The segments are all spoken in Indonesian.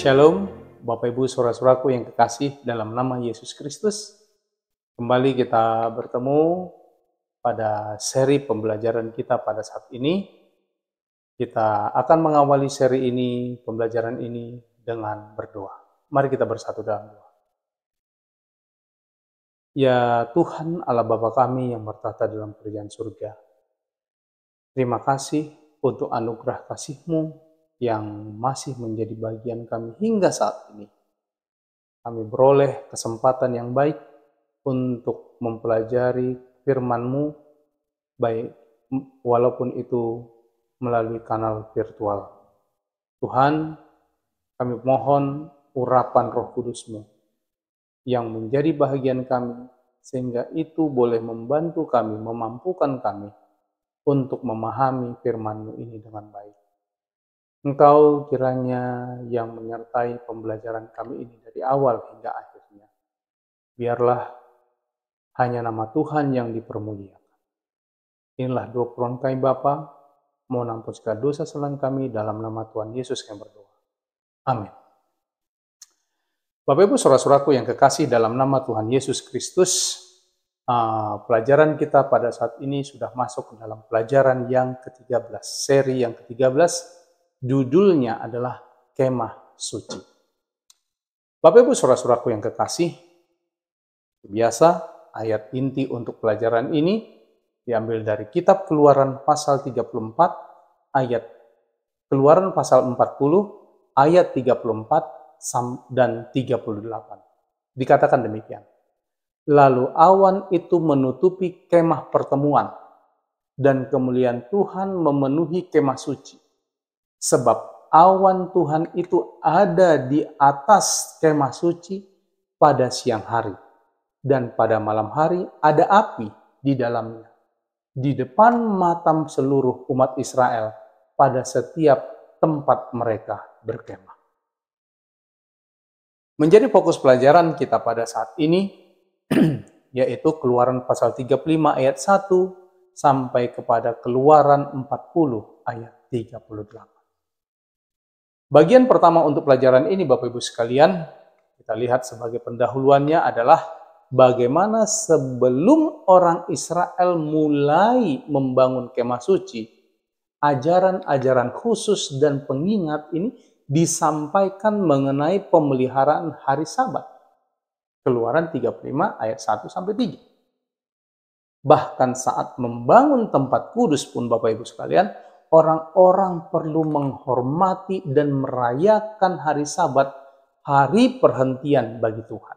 Shalom, Bapak Ibu Saudara-saudaraku yang kekasih dalam nama Yesus Kristus. Kembali kita bertemu pada seri pembelajaran kita pada saat ini. Kita akan mengawali seri ini, pembelajaran ini dengan berdoa. Mari kita bersatu dalam doa. Ya Tuhan Allah Bapa kami yang bertata dalam kerajaan surga. Terima kasih untuk anugerah kasih-Mu yang masih menjadi bagian kami hingga saat ini. Kami beroleh kesempatan yang baik untuk mempelajari firman-Mu, baik walaupun itu melalui kanal virtual. Tuhan, kami mohon urapan Roh Kudus-Mu yang menjadi bahagian kami, sehingga itu boleh membantu kami, memampukan kami untuk memahami firman-Mu ini dengan baik. Engkau kiranya yang menyertai pembelajaran kami ini dari awal hingga akhirnya. Biarlah hanya nama Tuhan yang dipermuliakan. Inilah doa permohonan kami Bapa, mohon ampun segala dosa kesalahan kami dalam nama Tuhan Yesus kami berdoa. Amin. Bapak Ibu Saudara-saudaraku yang kekasih dalam nama Tuhan Yesus Kristus, pelajaran kita pada saat ini sudah masuk ke dalam pelajaran yang ke-13, seri yang ke-13. Judulnya adalah Kemah Suci. Bapak Ibu Saudara-saudaraku yang kekasih, biasa ayat inti untuk pelajaran ini diambil dari kitab Keluaran pasal 34 ayat Keluaran pasal 40 ayat 34 dan 38. Dikatakan demikian. Lalu awan itu menutupi kemah pertemuan dan kemuliaan Tuhan memenuhi kemah suci. Sebab awan Tuhan itu ada di atas kemah suci pada siang hari, dan pada malam hari ada api di dalamnya, di depan mata seluruh umat Israel pada setiap tempat mereka berkemah. Menjadi fokus pelajaran kita pada saat ini, yaitu Keluaran pasal 35 ayat 1 sampai kepada Keluaran 40 ayat 38. Bagian pertama untuk pelajaran ini Bapak Ibu sekalian, kita lihat sebagai pendahuluannya adalah bagaimana sebelum orang Israel mulai membangun kemah suci, ajaran-ajaran khusus dan pengingat ini disampaikan mengenai pemeliharaan hari Sabat. Keluaran 35 ayat 1 sampai 3. Bahkan saat membangun tempat kudus pun Bapak Ibu sekalian, orang-orang perlu menghormati dan merayakan hari Sabat, hari perhentian bagi Tuhan.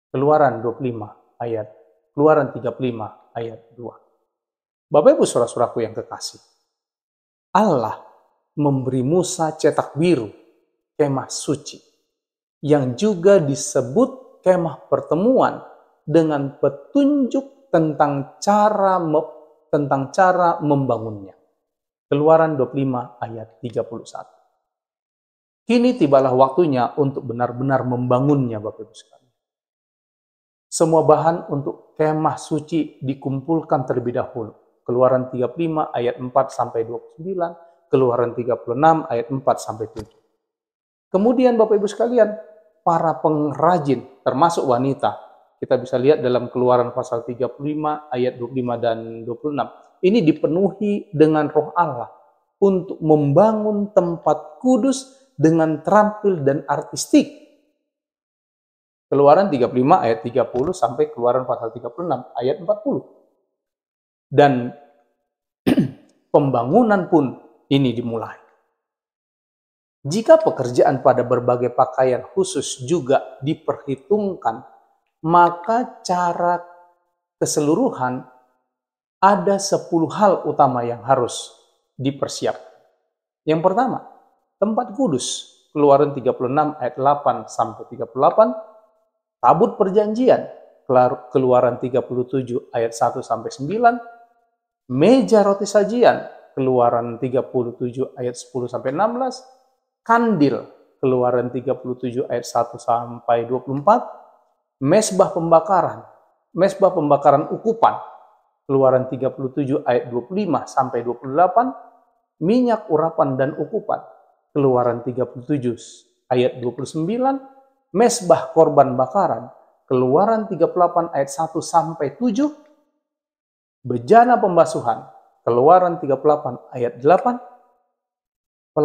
Keluaran 35 ayat 2. Bapak Ibu Saudara-saudaraku yang kekasih, Allah memberi Musa cetak biru, kemah suci, yang juga disebut kemah pertemuan dengan petunjuk tentang cara membangunnya. Keluaran 25 ayat 31. Kini tibalah waktunya untuk benar-benar membangunnya Bapak Ibu sekalian. Semua bahan untuk kemah suci dikumpulkan terlebih dahulu. Keluaran 35 ayat 4 sampai 29, Keluaran 36 ayat 4 sampai 7. Kemudian Bapak Ibu sekalian, para pengrajin termasuk wanita, kita bisa lihat dalam Keluaran pasal 35 ayat 25 dan 26. Ini dipenuhi dengan Roh Allah untuk membangun tempat kudus dengan terampil dan artistik. Keluaran 35 ayat 30 sampai Keluaran pasal 36 ayat 40. Dan pembangunan pun ini dimulai. Jika pekerjaan pada berbagai pakaian khusus juga diperhitungkan, maka cara keseluruhan ada 10 hal utama yang harus dipersiapkan. Yang pertama, tempat kudus. Keluaran 36 ayat 8 sampai 38. Tabut perjanjian. Keluaran 37 ayat 1 sampai 9. Meja roti sajian. Keluaran 37 ayat 10 sampai 16. Kandil. Keluaran 37 ayat 1 sampai 24. Mezbah pembakaran. Mezbah pembakaran ukupan. Keluaran 37 ayat 25 sampai 28, minyak urapan dan ukupan. Keluaran 37 ayat 29, mesbah korban bakaran, Keluaran 38 ayat 1 sampai 7, bejana pembasuhan, Keluaran 38 ayat 8,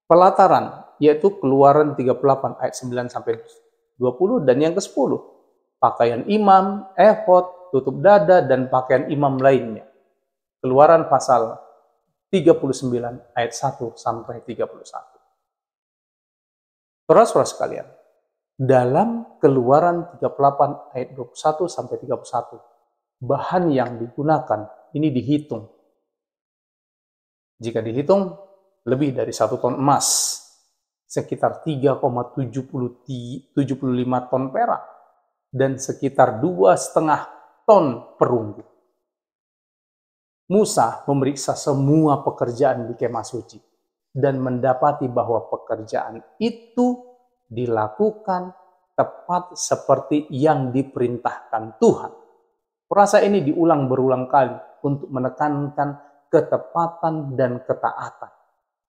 pelataran yaitu Keluaran 38 ayat 9 sampai 20, dan yang ke-10, pakaian imam, efod, tutup dada, dan pakaian imam lainnya. Keluaran pasal 39 ayat 1 sampai 31. Saudara-saudara sekalian, dalam Keluaran 38 ayat 21 sampai 31, bahan yang digunakan ini dihitung. Jika dihitung, lebih dari 1 ton emas, sekitar 3,75 ton perak, dan sekitar 2,5 ton perunggu. Musa memeriksa semua pekerjaan di kemah suci dan mendapati bahwa pekerjaan itu dilakukan tepat seperti yang diperintahkan Tuhan. Frasa ini diulang berulang kali untuk menekankan ketepatan dan ketaatan.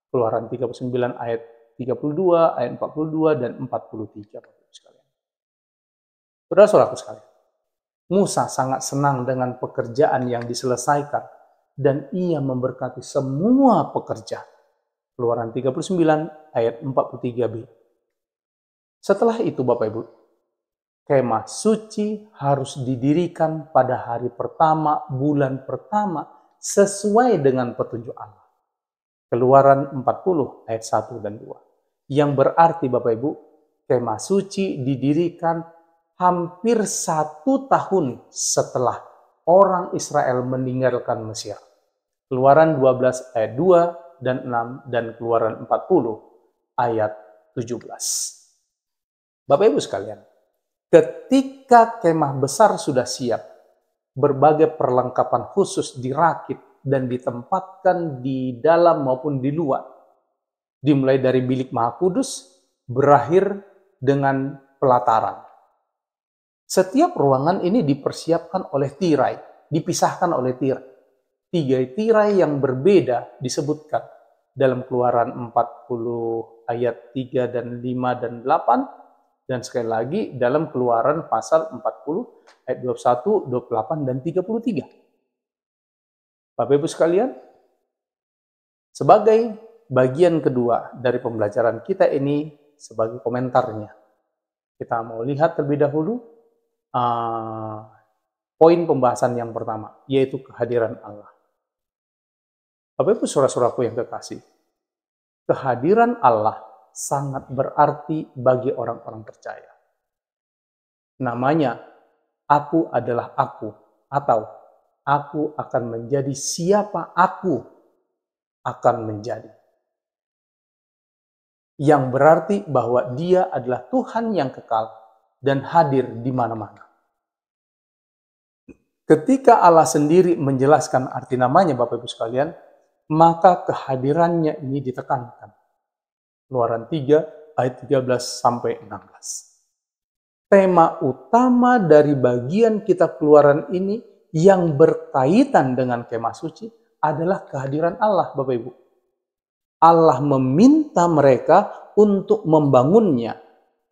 Keluaran 39 ayat 32, ayat 42, dan 43. Saudara-saudaraku sekalian, Musa sangat senang dengan pekerjaan yang diselesaikan dan ia memberkati semua pekerja. Keluaran 39 ayat 43b. Setelah itu Bapak Ibu, kemah suci harus didirikan pada hari pertama, bulan pertama, sesuai dengan petunjuk Allah. Keluaran 40 ayat 1 dan 2. Yang berarti Bapak Ibu, kemah suci didirikan hampir 1 tahun setelah orang Israel meninggalkan Mesir. Keluaran 12 ayat 2 dan 6 dan Keluaran 40 ayat 17. Bapak Ibu sekalian, ketika kemah besar sudah siap, berbagai perlengkapan khusus dirakit dan ditempatkan di dalam maupun di luar. Dimulai dari bilik Maha Kudus, berakhir dengan pelataran. Setiap ruangan ini dipersiapkan oleh tirai, dipisahkan oleh tirai. 3 tirai yang berbeda disebutkan dalam Keluaran 40 ayat 3 dan 5 dan 8, dan sekali lagi dalam Keluaran pasal 40 ayat 21, 28, dan 33. Bapak Ibu sekalian, sebagai bagian kedua dari pembelajaran kita ini, sebagai komentarnya, kita mau lihat terlebih dahulu poin pembahasan yang pertama, yaitu kehadiran Allah. Bapak Ibu saudara-saudaraku yang kekasih, kehadiran Allah sangat berarti bagi orang-orang percaya. Namanya, aku adalah aku, atau aku akan menjadi siapa aku akan menjadi. Yang berarti bahwa Dia adalah Tuhan yang kekal dan hadir di mana-mana. Ketika Allah sendiri menjelaskan arti namanya Bapak Ibu sekalian, maka kehadirannya ini ditekankan. Keluaran 3 ayat 13 sampai 16. Tema utama dari bagian kitab Keluaran ini yang berkaitan dengan kemah suci adalah kehadiran Allah, Bapak Ibu. Allah meminta mereka untuk membangunnya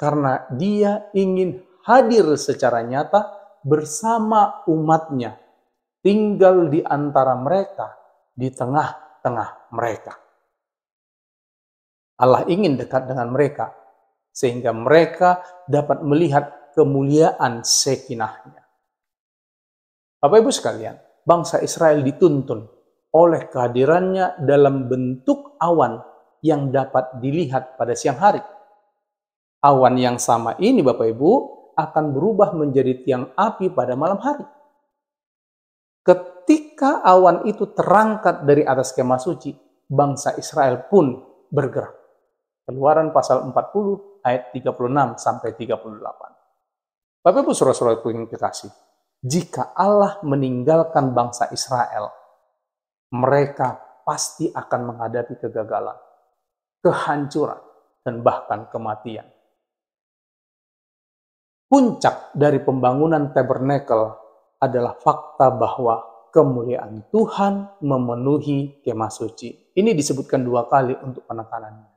karena Dia ingin hadir secara nyata bersama umatnya, tinggal di antara mereka, di tengah-tengah mereka. Allah ingin dekat dengan mereka, sehingga mereka dapat melihat kemuliaan Shekinah-Nya. Bapak Ibu sekalian, bangsa Israel dituntun oleh kehadirannya dalam bentuk awan yang dapat dilihat pada siang hari. Awan yang sama ini Bapak Ibu akan berubah menjadi tiang api pada malam hari. Ketika awan itu terangkat dari atas kemah suci, bangsa Israel pun bergerak. Keluaran pasal 40 ayat 36 sampai 38. Bapak Ibu saudara-saudaraku yang kekasih, jika Allah meninggalkan bangsa Israel, mereka pasti akan menghadapi kegagalan, kehancuran, dan bahkan kematian. Puncak dari pembangunan tabernakel adalah fakta bahwa kemuliaan Tuhan memenuhi kemah suci. Ini disebutkan 2 kali untuk penekanannya.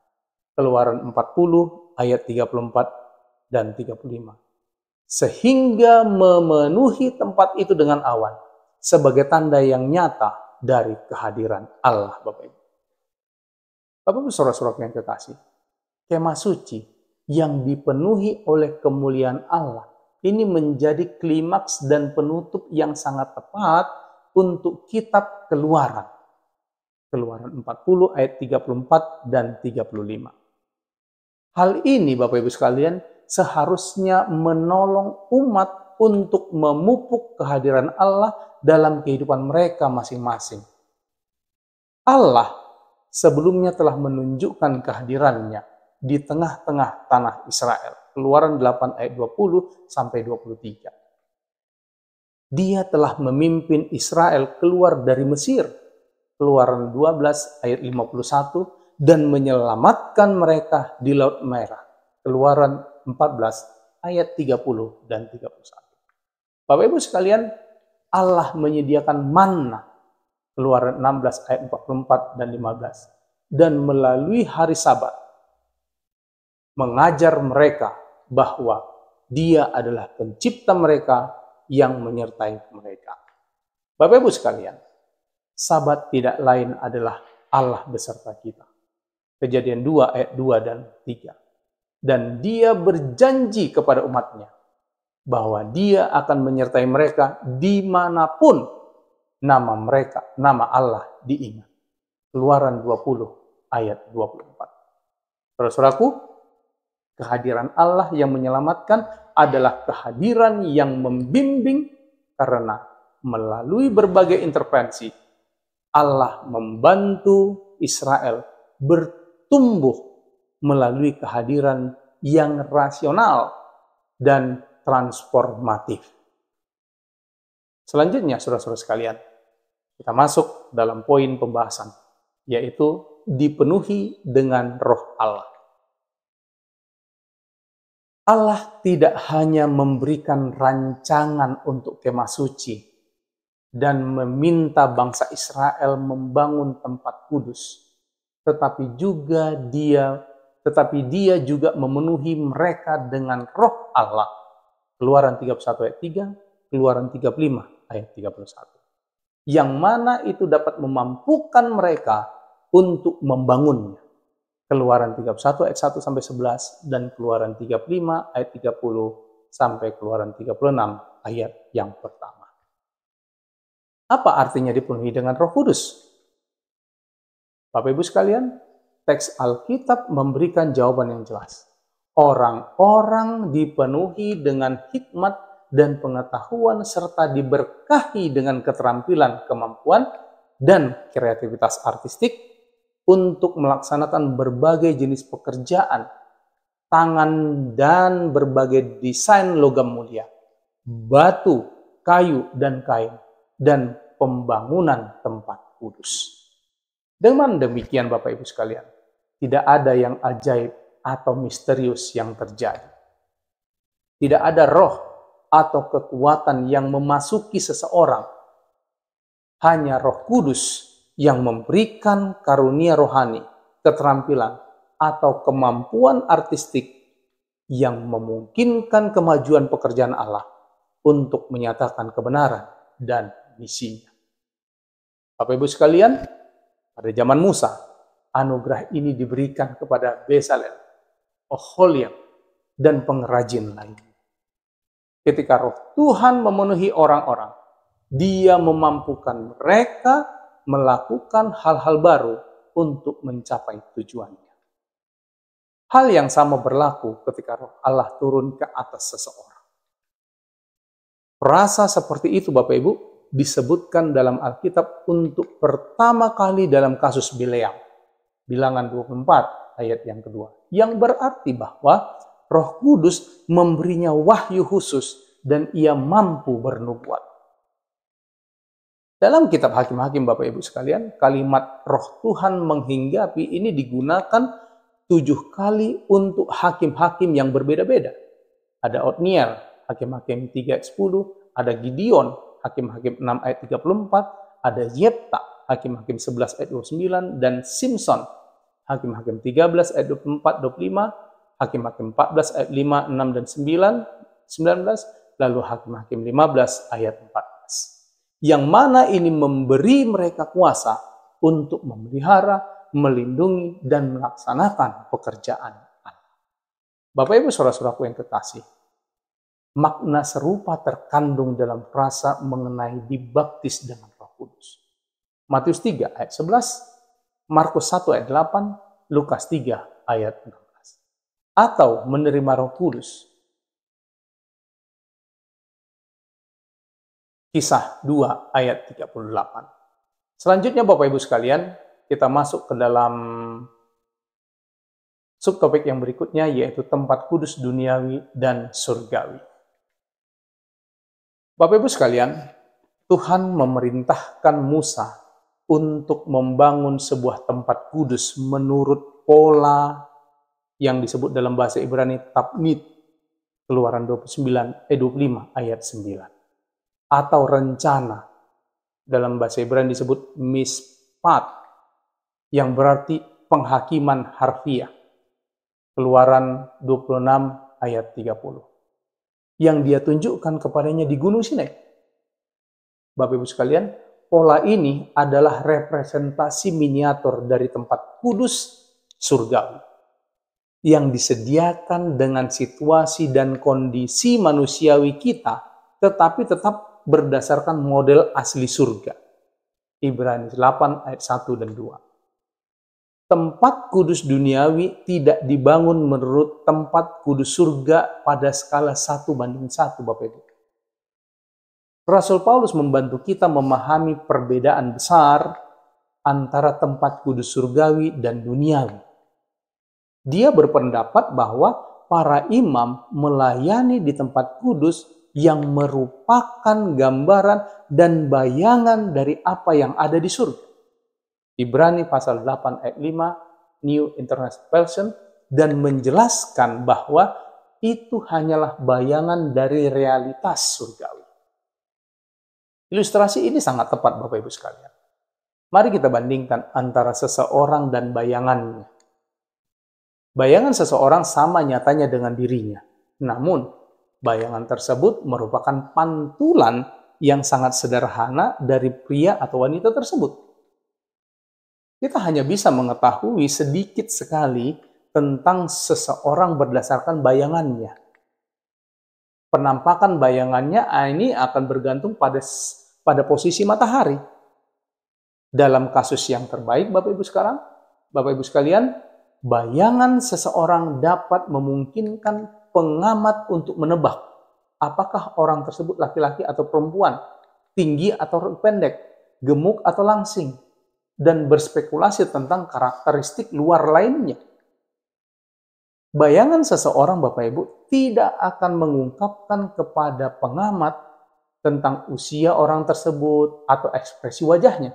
Keluaran 40 ayat 34 dan 35. Sehingga memenuhi tempat itu dengan awan sebagai tanda yang nyata dari kehadiran Allah, Bapak Ibu. Bapak Ibu saudara-saudara yang kekasih, kemah suci yang dipenuhi oleh kemuliaan Allah ini menjadi klimaks dan penutup yang sangat tepat untuk kitab Keluaran. Keluaran 40 ayat 34 dan 35. Hal ini Bapak Ibu sekalian seharusnya menolong umat untuk memupuk kehadiran Allah dalam kehidupan mereka masing-masing. Allah sebelumnya telah menunjukkan kehadirannya di tengah-tengah tanah Israel. Keluaran 8 ayat 20 sampai 23. Dia telah memimpin Israel keluar dari Mesir. Keluaran 12 ayat 51 dan menyelamatkan mereka di Laut Merah. Keluaran 14 ayat 30 dan 31. Bapak Ibu sekalian, Allah menyediakan manna. Keluaran 16 ayat 44 dan 15. Dan melalui hari Sabat mengajar mereka bahwa Dia adalah pencipta mereka yang menyertai mereka. Bapak Ibu sekalian, Sabat tidak lain adalah Allah beserta kita. Kejadian 2 ayat 2 dan 3. Dan Dia berjanji kepada umatnya bahwa Dia akan menyertai mereka dimanapun nama Allah diingat. Keluaran 20 ayat 24. Saudara-saudaraku, kehadiran Allah yang menyelamatkan adalah kehadiran yang membimbing karena melalui berbagai intervensi Allah membantu Israel bertumbuh melalui kehadiran yang rasional dan transformatif. Selanjutnya, saudara-saudara sekalian, kita masuk dalam poin pembahasan, yaitu dipenuhi dengan Roh Allah. Allah tidak hanya memberikan rancangan untuk kemah suci dan meminta bangsa Israel membangun tempat kudus, tetapi dia juga memenuhi mereka dengan Roh Allah. Keluaran 31 ayat 3, Keluaran 35 ayat 31. Yang mana itu dapat memampukan mereka untuk membangunnya. Keluaran 31 ayat 1 sampai 11 dan Keluaran 35 ayat 30 sampai Keluaran 36 ayat yang pertama. Apa artinya dipenuhi dengan Roh Kudus? Bapak Ibu sekalian, teks Alkitab memberikan jawaban yang jelas. Orang-orang dipenuhi dengan hikmat dan pengetahuan serta diberkahi dengan keterampilan, kemampuan, dan kreativitas artistik untuk melaksanakan berbagai jenis pekerjaan tangan dan berbagai desain logam mulia, batu, kayu, dan kain, dan pembangunan tempat kudus. Dengan demikian Bapak Ibu sekalian, tidak ada yang ajaib atau misterius yang terjadi. Tidak ada roh atau kekuatan yang memasuki seseorang. Hanya Roh Kudus yang memberikan karunia rohani, keterampilan, atau kemampuan artistik yang memungkinkan kemajuan pekerjaan Allah untuk menyatakan kebenaran dan misinya. Bapak Ibu sekalian, pada zaman Musa, anugerah ini diberikan kepada Bezalel, Oholiab, dan pengrajin lainnya. Ketika Roh Tuhan memenuhi orang-orang, Dia memampukan mereka melakukan hal-hal baru untuk mencapai tujuannya. Hal yang sama berlaku ketika Roh Allah turun ke atas seseorang. Rasa seperti itu Bapak Ibu disebutkan dalam Alkitab untuk pertama kali dalam kasus Bileam. Bilangan 24 ayat yang kedua. Yang berarti bahwa Roh Kudus memberinya wahyu khusus dan ia mampu bernubuat. Dalam kitab Hakim-Hakim Bapak Ibu sekalian, kalimat Roh Tuhan menghinggapi ini digunakan 7 kali untuk hakim-hakim yang berbeda-beda. Ada Otniel, Hakim-Hakim 3 ayat 10, ada Gideon, Hakim-Hakim 6 ayat 34, ada Yefta, Hakim-Hakim 11 ayat 29, dan Simson, Hakim-Hakim 13 ayat 24-25, Hakim-Hakim 14 ayat 5, 6, dan 19, lalu Hakim-Hakim 15 ayat 14. Yang mana ini memberi mereka kuasa untuk memelihara, melindungi, dan melaksanakan pekerjaan Allah. Bapak Ibu saudara-saudaraku yang kekasih, makna serupa terkandung dalam frasa mengenai dibaptis dengan Roh Kudus. Matius 3 ayat 11, Markus 1 ayat 8, Lukas 3 ayat 16. Atau menerima Roh Kudus. Kisah 2 ayat 38. Selanjutnya Bapak Ibu sekalian, kita masuk ke dalam subtopik yang berikutnya, yaitu tempat kudus duniawi dan surgawi. Bapak Ibu sekalian, Tuhan memerintahkan Musa untuk membangun sebuah tempat kudus menurut pola yang disebut dalam bahasa Ibrani tabnit, Keluaran 25 ayat 9. Atau rencana, dalam bahasa Ibrani disebut mispat, yang berarti penghakiman harfiah, Keluaran 26 ayat 30. Yang dia tunjukkan kepadanya di Gunung Sinai. Bapak Ibu sekalian, pola ini adalah representasi miniatur dari tempat kudus surgawi yang disediakan dengan situasi dan kondisi manusiawi kita, tetapi tetap berdasarkan model asli surga. Ibrani 8 ayat 1 dan 2. Tempat kudus duniawi tidak dibangun menurut tempat kudus surga pada skala 1:1, Bapak Ibu. Rasul Paulus membantu kita memahami perbedaan besar antara tempat kudus surgawi dan duniawi. Dia berpendapat bahwa para imam melayani di tempat kudus yang merupakan gambaran dan bayangan dari apa yang ada di surga. Ibrani pasal 8 ayat 5, New International Version, dan menjelaskan bahwa itu hanyalah bayangan dari realitas surgawi. Ilustrasi ini sangat tepat Bapak Ibu sekalian. Mari kita bandingkan antara seseorang dan bayangannya. Bayangan seseorang sama nyatanya dengan dirinya. Namun, bayangan tersebut merupakan pantulan yang sangat sederhana dari pria atau wanita tersebut. Kita hanya bisa mengetahui sedikit sekali tentang seseorang berdasarkan bayangannya. Penampakan bayangannya ini akan bergantung pada posisi matahari. Dalam kasus yang terbaik, Bapak Ibu sekalian, bayangan seseorang dapat memungkinkan pengamat untuk menebak apakah orang tersebut laki-laki atau perempuan, tinggi atau pendek, gemuk atau langsing, dan berspekulasi tentang karakteristik luar lainnya. Bayangan seseorang, Bapak Ibu, tidak akan mengungkapkan kepada pengamat tentang usia orang tersebut atau ekspresi wajahnya.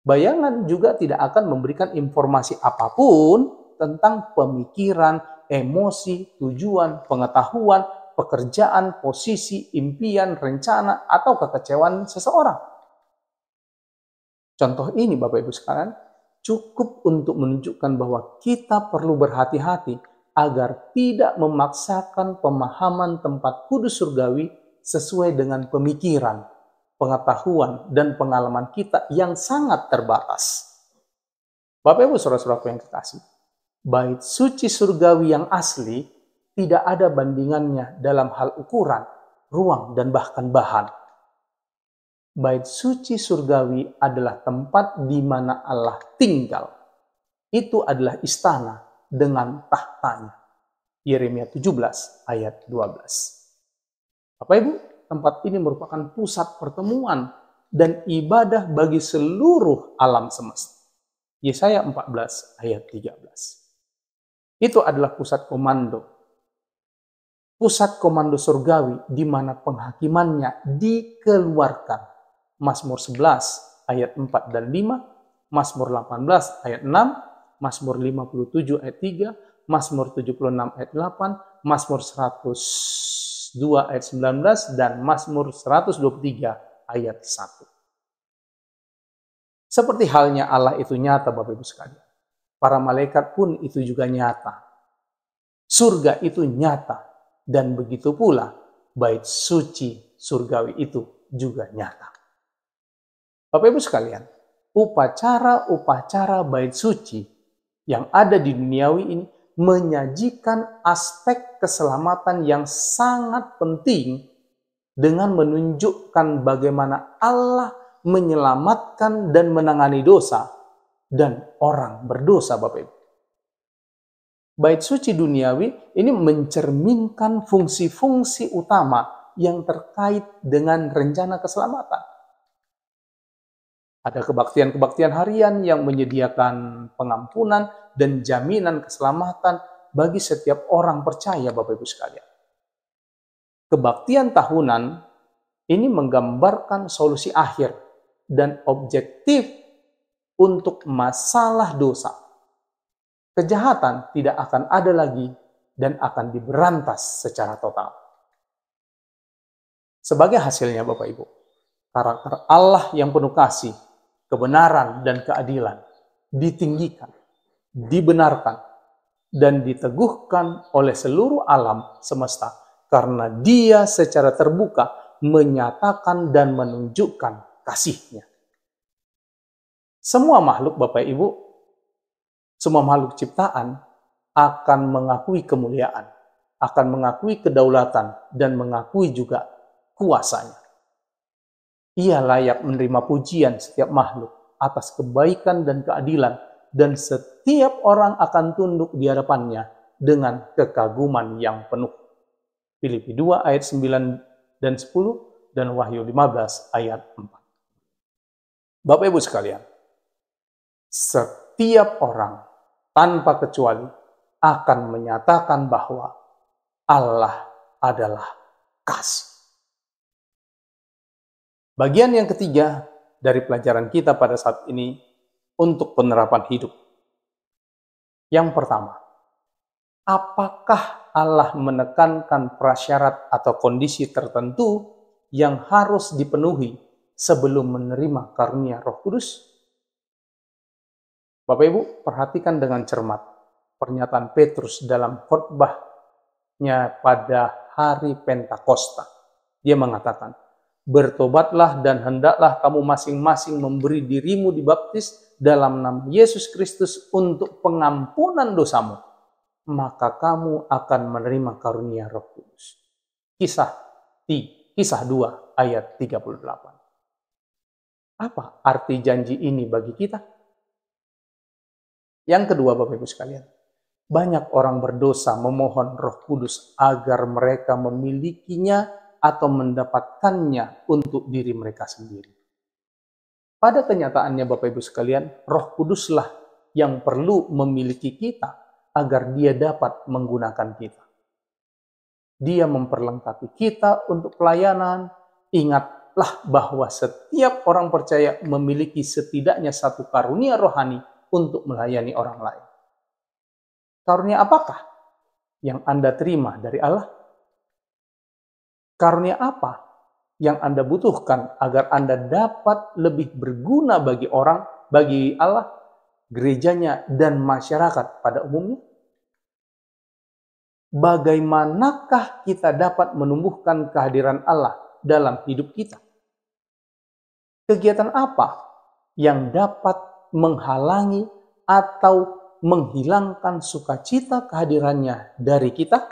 Bayangan juga tidak akan memberikan informasi apapun tentang pemikiran, emosi, tujuan, pengetahuan, pekerjaan, posisi, impian, rencana, atau kekecewaan seseorang. Contoh ini Bapak Ibu sekalian cukup untuk menunjukkan bahwa kita perlu berhati-hati agar tidak memaksakan pemahaman tempat kudus surgawi sesuai dengan pemikiran, pengetahuan, dan pengalaman kita yang sangat terbatas. Bapak Ibu saudara-saudaraku yang kekasih, bait suci surgawi yang asli tidak ada bandingannya dalam hal ukuran, ruang, dan bahkan bahan. Bait suci surgawi adalah tempat di mana Allah tinggal. Itu adalah istana dengan tahtanya. Yeremia 17 ayat 12. Bapak Ibu, tempat ini merupakan pusat pertemuan dan ibadah bagi seluruh alam semesta. Yesaya 14 ayat 13. Itu adalah pusat komando. Pusat komando surgawi di mana penghakimannya dikeluarkan. Mazmur 11 ayat 4 dan 5, Mazmur 18 ayat 6, Mazmur 57 ayat 3, Mazmur 76 ayat 8, Mazmur 102 ayat 19, dan Mazmur 123 ayat 1. Seperti halnya Allah itu nyata Bapak Ibu sekalian. Para malaikat pun itu juga nyata. Surga itu nyata. Dan begitu pula bait suci surgawi itu juga nyata. Bapak Ibu sekalian, upacara-upacara bait suci yang ada di duniawi ini menyajikan aspek keselamatan yang sangat penting dengan menunjukkan bagaimana Allah menyelamatkan dan menangani dosa dan orang berdosa, Bapak Ibu. Bait suci duniawi ini mencerminkan fungsi-fungsi utama yang terkait dengan rencana keselamatan. Ada kebaktian-kebaktian harian yang menyediakan pengampunan dan jaminan keselamatan bagi setiap orang percaya, Bapak Ibu sekalian. Kebaktian tahunan ini menggambarkan solusi akhir dan objektif untuk masalah dosa. Kejahatan tidak akan ada lagi dan akan diberantas secara total. Sebagai hasilnya, Bapak Ibu, karakter Allah yang penuh kasih, kebenaran dan keadilan ditinggikan, dibenarkan, dan diteguhkan oleh seluruh alam semesta karena Dia secara terbuka menyatakan dan menunjukkan kasih-Nya. Semua makhluk, Bapak Ibu, semua makhluk ciptaan akan mengakui kemuliaan, akan mengakui kedaulatan, dan mengakui juga kuasanya. Ia layak menerima pujian setiap makhluk atas kebaikan dan keadilan, dan setiap orang akan tunduk di hadapannya dengan kekaguman yang penuh. Filipi 2 ayat 9 dan 10 dan Wahyu 15 ayat 4. Bapak Ibu sekalian, setiap orang tanpa kecuali akan menyatakan bahwa Allah adalah kasih. Bagian yang ketiga dari pelajaran kita pada saat ini untuk penerapan hidup. Yang pertama, apakah Allah menekankan prasyarat atau kondisi tertentu yang harus dipenuhi sebelum menerima karunia Roh Kudus? Bapak Ibu, perhatikan dengan cermat pernyataan Petrus dalam khotbahnya pada hari Pentakosta. Dia mengatakan, bertobatlah dan hendaklah kamu masing-masing memberi dirimu dibaptis dalam nama Yesus Kristus untuk pengampunan dosamu, maka kamu akan menerima karunia Roh Kudus. Kisah 2 ayat 38. Apa arti janji ini bagi kita? Yang kedua, Bapak Ibu sekalian, banyak orang berdosa memohon Roh Kudus agar mereka memilikinya atau mendapatkannya untuk diri mereka sendiri. Pada kenyataannya, Bapak Ibu sekalian, Roh Kuduslah yang perlu memiliki kita agar Dia dapat menggunakan kita. Dia memperlengkapi kita untuk pelayanan. Ingatlah bahwa setiap orang percaya memiliki setidaknya satu karunia rohani untuk melayani orang lain. Karunia apakah yang Anda terima dari Allah? Karunia apa yang Anda butuhkan agar Anda dapat lebih berguna bagi orang, bagi Allah, gerejanya, dan masyarakat pada umumnya? Bagaimanakah kita dapat menumbuhkan kehadiran Allah dalam hidup kita? Kegiatan apa yang dapat menghalangi atau menghilangkan sukacita kehadirannya dari kita?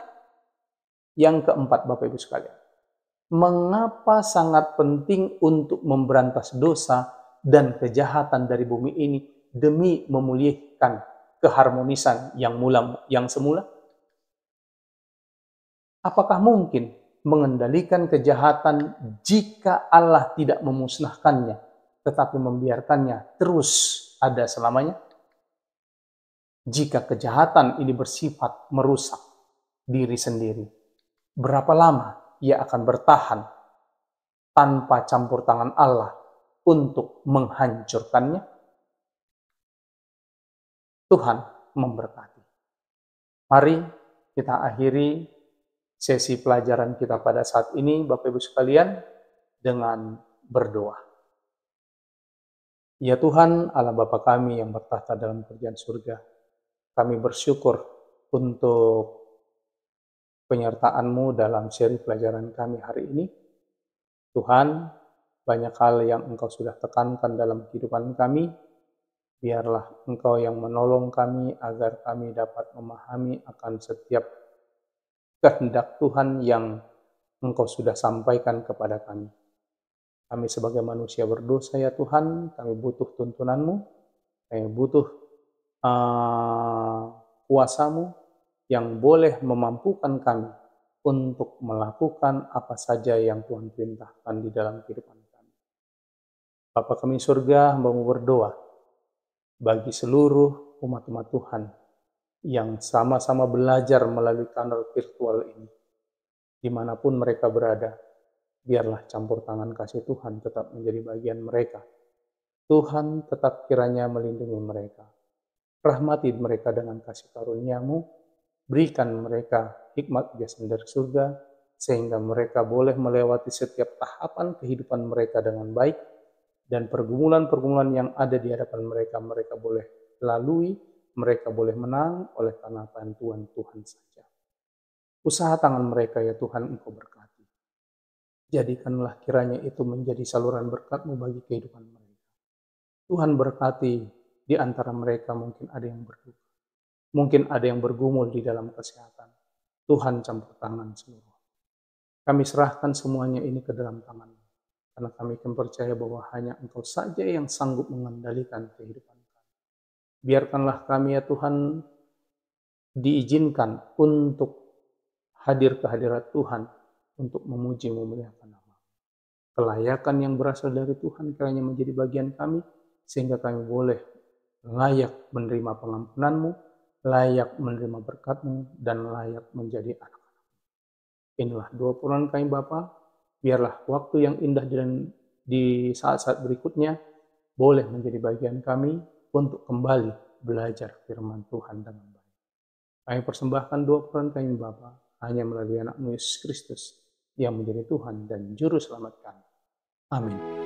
Yang keempat, Bapak Ibu sekalian, mengapa sangat penting untuk memberantas dosa dan kejahatan dari bumi ini demi memulihkan keharmonisan yang semula? Apakah mungkin mengendalikan kejahatan jika Allah tidak memusnahkannya, tetapi membiarkannya terus ada selamanya? Jika kejahatan ini bersifat merusak diri sendiri, berapa lama ia akan bertahan tanpa campur tangan Allah untuk menghancurkannya? Tuhan memberkati. Mari kita akhiri sesi pelajaran kita pada saat ini, Bapak Ibu sekalian, dengan berdoa. Ya Tuhan, Allah Bapa kami yang bertahta dalam kerajaan surga, Kami bersyukur untuk penyertaan-Mu dalam seri pelajaran kami hari ini. Tuhan, banyak hal yang Engkau sudah tekankan dalam kehidupan kami. Biarlah Engkau yang menolong kami agar kami dapat memahami akan setiap kehendak Tuhan yang Engkau sudah sampaikan kepada kami. Kami sebagai manusia berdosa ya Tuhan, kami butuh tuntunan-Mu, kami butuh kuasa-Mu yang boleh memampukan kami untuk melakukan apa saja yang Tuhan perintahkan di dalam kehidupan kami. Bapa kami surga, hamba-Mu berdoa bagi seluruh umat-umat Tuhan yang sama-sama belajar melalui kanal virtual ini, dimanapun mereka berada, biarlah campur tangan kasih Tuhan tetap menjadi bagian mereka. Tuhan tetap kiranya melindungi mereka. Rahmati mereka dengan kasih karunia-Mu, berikan mereka hikmat biasa dari surga, sehingga mereka boleh melewati setiap tahapan kehidupan mereka dengan baik, dan pergumulan-pergumulan yang ada di hadapan mereka, mereka boleh lalui, mereka boleh menang oleh karena bantuan Tuhan saja. Usaha tangan mereka ya Tuhan Engkau berkati. Jadikanlah kiranya itu menjadi saluran berkat-Mu bagi kehidupan mereka. Tuhan berkati di antara mereka, mungkin ada yang berduka, mungkin ada yang bergumul di dalam kesehatan. Tuhan campur tangan seluruh. Kami serahkan semuanya ini ke dalam tangan-Mu, karena kami akan percaya bahwa hanya Engkau saja yang sanggup mengendalikan kehidupan kami. Biarkanlah kami ya Tuhan diizinkan untuk hadir ke hadirat Tuhan untuk memuji memuliakan nama. Kelayakan yang berasal dari Tuhan kiranya menjadi bagian kami, sehingga kami boleh layak menerima pengampunan-Mu, layak menerima berkat-Mu, dan layak menjadi anak-anak. Inilah doa permohonan kami Bapa. Biarlah waktu yang indah di saat-saat berikutnya boleh menjadi bagian kami untuk kembali belajar firman Tuhan dengan baik. Kami persembahkan doa permohonan kami Bapa hanya melalui anak-Mu Yesus Kristus yang menjadi Tuhan dan Juru Selamat kami. Amin.